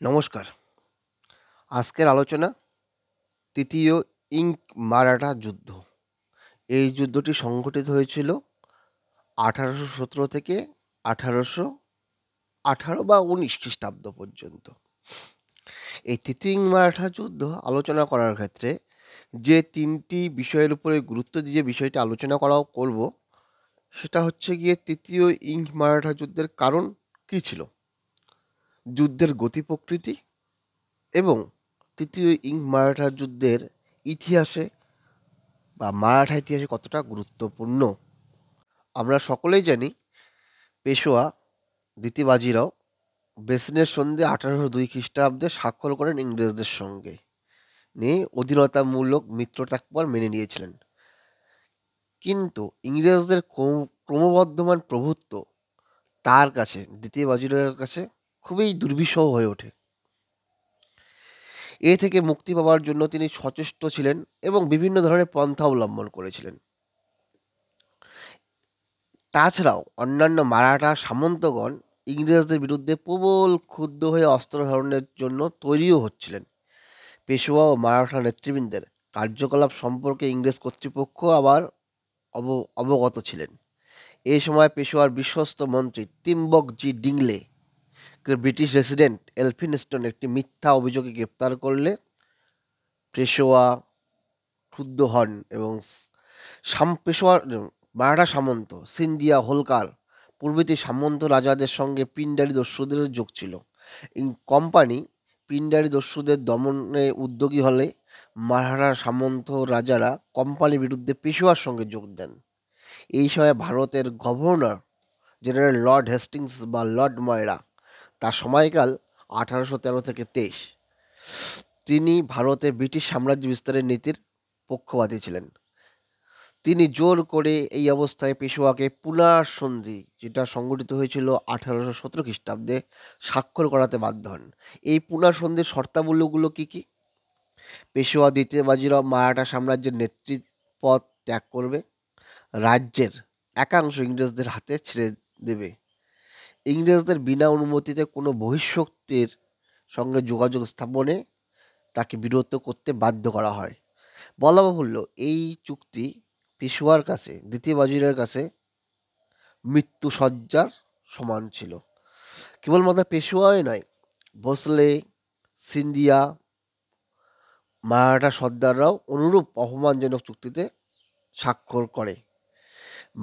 নমস্কার। আজকের আলোচনা তৃতীয় ইঙ্ক মারাঠা যুদ্ধ। এই যুদ্ধটি সংঘটিত হয়েছিল 1817 থেকে 1818 বা 19 খ্রিস্টাব্দ পর্যন্ত। এই তৃতীয় ইঙ্ক মারাঠা যুদ্ধ আলোচনা করার ক্ষেত্রে যে তিনটি বিষয়ের উপরে গুরুত্ব দিয়ে বিষয়টি আলোচনা করব সেটা হচ্ছে গিয়ে তৃতীয় ইঙ্ক মারাঠা যুদ্ধের কারণ কী ছিল, যুদ্ধের গতি প্রকৃতি এবং তৃতীয় ইঙ্ক মারাঠা যুদ্ধের ইতিহাসে বা মারাঠা ইতিহাসে কতটা গুরুত্বপূর্ণ। আমরা সকলেই জানি পেশোয়া দ্বিতীয় বাজিরাও বেসিনের সন্ধে 1802 খ্রিস্টাব্দে স্বাক্ষর করেন ইংরেজদের সঙ্গে, নিয়ে অধীনতামূলক মিত্রতার মেনে নিয়েছিলেন। কিন্তু ইংরেজদের ক্রমবর্ধমান প্রভুত্ব তার কাছে, দ্বিতীয় বাজিরাওয়ের কাছে খুবই দুর্বিষহ হয়ে ওঠে। এ থেকে মুক্তি পাওয়ার জন্য তিনি সচেষ্ট ছিলেন এবং বিভিন্ন ধরনের পন্থা অবলম্বন করেছিলেন। তাছাড়াও অন্যান্য মারাঠা সামন্তগণ ইংরেজদের বিরুদ্ধে প্রবল ক্ষুব্ধ হয়ে অস্ত্র ধারণের জন্য তৈরিও হচ্ছিলেন। পেশোয়া ও মারাঠা নেতৃবৃন্দের কার্যকলাপ সম্পর্কে ইংরেজ কর্তৃপক্ষ আবার অবগত ছিলেন। এই সময় পেশোয়ার বিশ্বস্ত মন্ত্রী তিম্বক জি ডিংলে ব্রিটিশ রেসিডেন্ট এলফিনস্টন একটি মিথ্যা অভিযোগে গ্রেপ্তার করলে পেশোয়া ক্ষুব্ধ হন এবং পেশোয়ার মারাঠা সামন্ত সিন্ধিয়া, হোলকার প্রভৃতি সামন্ত রাজাদের সঙ্গে পিণ্ডারি দস্যুদের যোগ ছিল। কোম্পানি পিণ্ডারি দস্যুদের দমনে উদ্যোগী হলে মারাঠা সামন্ত রাজারা কোম্পানির বিরুদ্ধে পেশোয়ার সঙ্গে যোগ দেন। এই সময় ভারতের গভর্নর জেনারেল লর্ড হেস্টিংস বা লর্ড ময়রা, তার সময়কাল 1813 থেকে 23, তিনি ভারতে ব্রিটিশ সাম্রাজ্য বিস্তারের নীতির পক্ষপাতী ছিলেন। তিনি জোর করে এই অবস্থায় পেশোয়াকে পুনার সন্ধি, যেটা সংগঠিত হয়েছিল 1817 খ্রিস্টাব্দে, স্বাক্ষর করাতে বাধ্য হন। এই পুনার সন্ধির শর্তাবলীগুলো কি কি? পেশোয়া দ্বিতীয় বাজিরাও মারাঠা সাম্রাজ্যের নেতৃপদ ত্যাগ করবে, রাজ্যের একাংশ ইংরেজদের হাতে ছেড়ে দেবে, ইংরেজদের বিনা অনুমতিতে কোনো বহিঃশক্তির সঙ্গে যোগাযোগ স্থাপনে তাকে বিরত করতে বাধ্য করা হয়। বলা বাহুল্য, এই চুক্তি পেশোয়ার কাছে, দ্বিতীয় বাজিরাওয়ের কাছে মৃত্যুসজ্জার সমান ছিল। কেবলমাত্র পেশোয়াই নয়, ভোসলে, সিন্ধিয়া, মারাঠা সর্দাররাও অনুরূপ অপমানজনক চুক্তিতে স্বাক্ষর করে।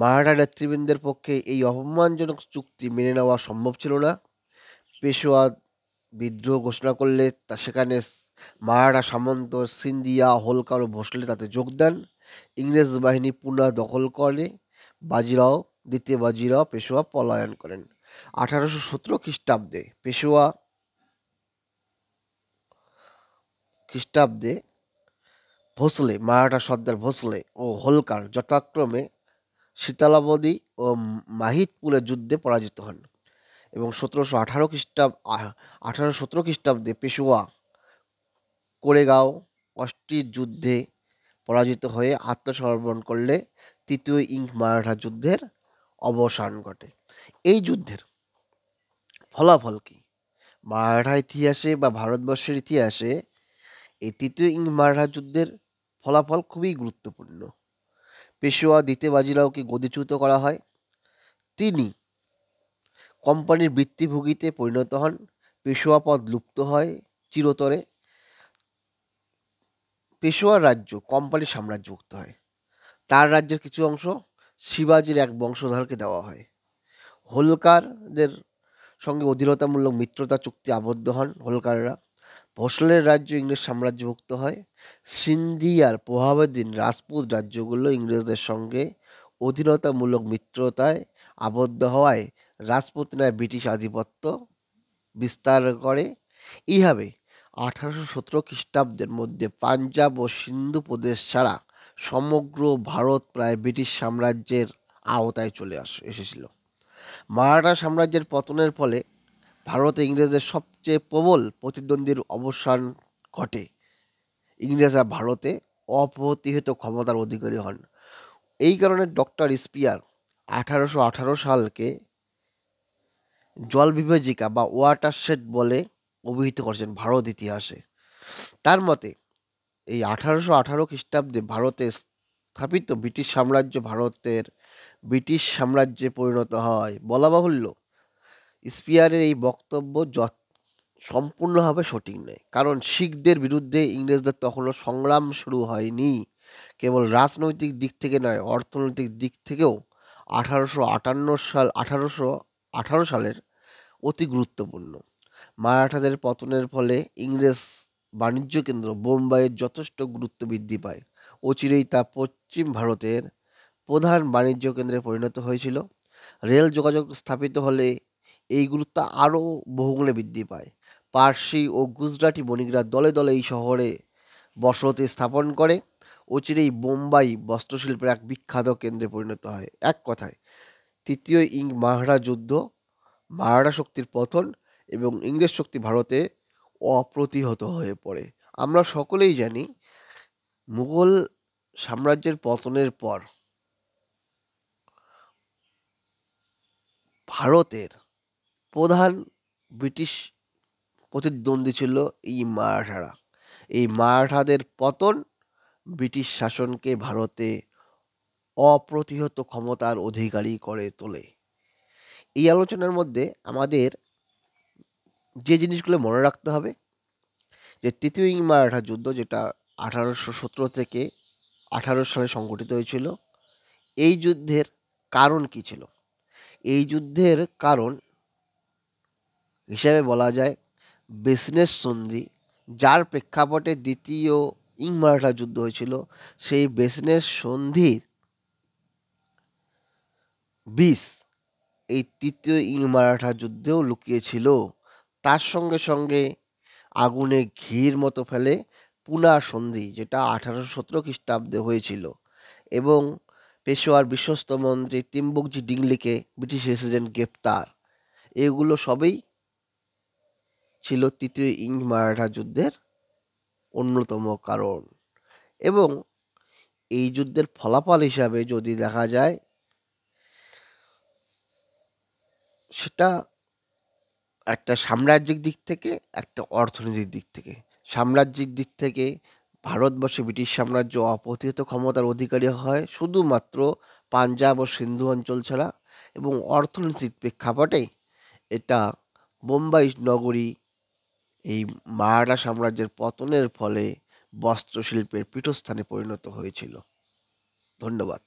মারাঠা নেতৃবৃন্দের পক্ষে এই অপমানজনক চুক্তি মেনে নেওয়া সম্ভব ছিল না। পেশোয়া বিদ্রোহ ঘোষণা করলে সেখানে মারাঠা সামন্ত সিন্ধিয়া, হোলকার ও ভোসলে তাতে যোগ দেন। ইংরেজ বাহিনী পুনা দখল করে। দ্বিতীয় বাজিরাও পেশোয়া পলায়ন করেন। 1817 খ্রিস্টাব্দে ভোসলে, মারাঠা সর্দার ভোসলে ও হোলকার যথাক্রমে শীতলাবধি ও মাহিতপুরের যুদ্ধে পরাজিত হন এবং 1817 খ্রিস্টাব্দে পেশোয়া কোরেগাঁও অস্টির যুদ্ধে পরাজিত হয়ে আত্মসমর্পণ করলে তৃতীয় ইঙ্ক মারাঠা যুদ্ধের অবসান ঘটে। এই যুদ্ধের ফলাফল কি? মারাঠা ইতিহাসে বা ভারতবর্ষের ইতিহাসে এই তৃতীয় ইঙ্ক মারাঠা যুদ্ধের ফলাফল খুবই গুরুত্বপূর্ণ। পেশোয়া দ্বিতীয় বাজিরাওকে গদিচ্যুত করা হয়। তিনি কোম্পানির বৃত্তিভোগীতে পরিণত হন। পেশোয়া পদ লুপ্ত হয় চিরতরে। পেশোয়ার রাজ্য কোম্পানির সাম্রাজ্যভুক্ত হয়। তার রাজ্যের কিছু অংশ শিবাজির এক বংশধরকে দেওয়া হয়। হোলকারদের সঙ্গে অধীনতামূলক মিত্রতা চুক্তি আবদ্ধ হন হোলকাররা। ভোসলের রাজ্য ইংরেজ সাম্রাজ্যভুক্ত হয়। সিন্ধিয়ার প্রভাবাধীন রাজপুত রাজ্যগুলো ইংরেজদের সঙ্গে অধীনতামূলক মিত্রতায় আবদ্ধ হওয়ায় রাজপুতনায় ব্রিটিশ আধিপত্য বিস্তার করে। এইভাবে 1817 খ্রিস্টাব্দের মধ্যে পাঞ্জাব ও সিন্ধু প্রদেশ ছাড়া সমগ্র ভারত প্রায় ব্রিটিশ সাম্রাজ্যের আওতায় এসেছিল। মারাঠা সাম্রাজ্যের পতনের ফলে ভারতে ইংরেজদের সবচেয়ে প্রবল প্রতিদ্বন্দ্বীর অবসান ঘটে। ইংরেজরা ভারতে অপ্রতিহত ক্ষমতার অধিকারী হন। এই কারণে ডক্টর স্পিয়ার 1818 সালকে জল বিভাজিকা বা ওয়াটারশেড বলে অভিহিত করেছেন ভারত ইতিহাসে। তার মতে এই 1818 খ্রিস্টাব্দে ভারতে স্থাপিত ব্রিটিশ সাম্রাজ্য ভারতের ব্রিটিশ সাম্রাজ্যে পরিণত হয়। বলা বাহুল্য, স্পিয়ারের এই বক্তব্য সম্পূর্ণভাবে সঠিক নয়, কারণ শিখদের বিরুদ্ধে ইংরেজদের তখনও সংগ্রাম শুরু হয়নি। কেবল রাজনৈতিক দিক থেকে নয়, অর্থনৈতিক দিক থেকেও 1818 সালের অতি গুরুত্বপূর্ণ। মারাঠাদের পতনের ফলে ইংরেজ বাণিজ্য কেন্দ্র বোম্বাইয়ের যথেষ্ট গুরুত্ব বৃদ্ধি পায়। অচিরেই তা পশ্চিম ভারতের প্রধান বাণিজ্য কেন্দ্রে পরিণত হয়েছিল। রেল যোগাযোগ স্থাপিত হলে এই গুরুত্ব আরও বহুগুণে বৃদ্ধি পায়। পার্সি ও গুজরাটি বণিকরা দলে দলে এই শহরে বসতি স্থাপন করে। অচিরেই বোম্বাই বস্ত্রশিল্পের এক বিখ্যাত কেন্দ্রে পরিণত হয়। এক কথায়, তৃতীয় মারাঠা যুদ্ধ, মারাঠা শক্তির পতন এবং ইংরেজ শক্তি ভারতে অপ্রতিহত হয়ে পড়ে। আমরা সকলেই জানি, মুঘল সাম্রাজ্যের পতনের পর ভারতের প্রধান ব্রিটিশ প্রতিদ্বন্দ্বী ছিল এই মারাঠারা। এই মারাঠাদের পতন ব্রিটিশ শাসনকে ভারতে অপ্রতিহত ক্ষমতার অধিকারী করে তোলে। এই আলোচনার মধ্যে আমাদের যে জিনিসগুলো মনে রাখতে হবে, যে তৃতীয় মারাঠা যুদ্ধ, যেটা 1817 থেকে 18 সালে সংঘটিত হয়েছিল, এই যুদ্ধের কারণ কি ছিল? এই যুদ্ধের কারণ হিসাবে বলা যায় বিজনেস সন্ধি, যার প্রেক্ষাপটে দ্বিতীয় মারাঠা যুদ্ধ হয়েছিল। সেই বিজনেস সন্ধির বিষ এই তৃতীয় মারাঠা যুদ্ধেও লুকিয়েছিল। তার সঙ্গে সঙ্গে আগুনে ঘির মতো ফেলে পুনা সন্ধি, যেটা 1817 খ্রিস্টাব্দে হয়েছিল, এবং পেশোয়ার বিশ্বস্ত মন্ত্রী টিম্বুকজি ডিংলিকে ব্রিটিশ রেসিডেন্ট গ্রেপ্তার, এগুলো সবই ছিল তৃতীয় মারাঠা যুদ্ধের অন্যতম কারণ। এবং এই যুদ্ধের ফলাফল হিসাবে যদি দেখা যায়, সেটা একটা সাম্রাজ্যিক দিক থেকে, একটা অর্থনৈতিক দিক থেকে। সাম্রাজ্যিক দিক থেকে ভারতবর্ষে ব্রিটিশ সাম্রাজ্য অপ্রতিহত ক্ষমতার অধিকারী হয় শুধুমাত্র পাঞ্জাব ও সিন্ধু অঞ্চল ছাড়া, এবং অর্থনৈতিক প্রেক্ষাপটে এটা বোম্বাই নগরী এই মারাঠা সাম্রাজ্যের পতনের ফলে বস্ত্রশিল্পের পীঠস্থানে পরিণত হয়েছিল। ধন্যবাদ।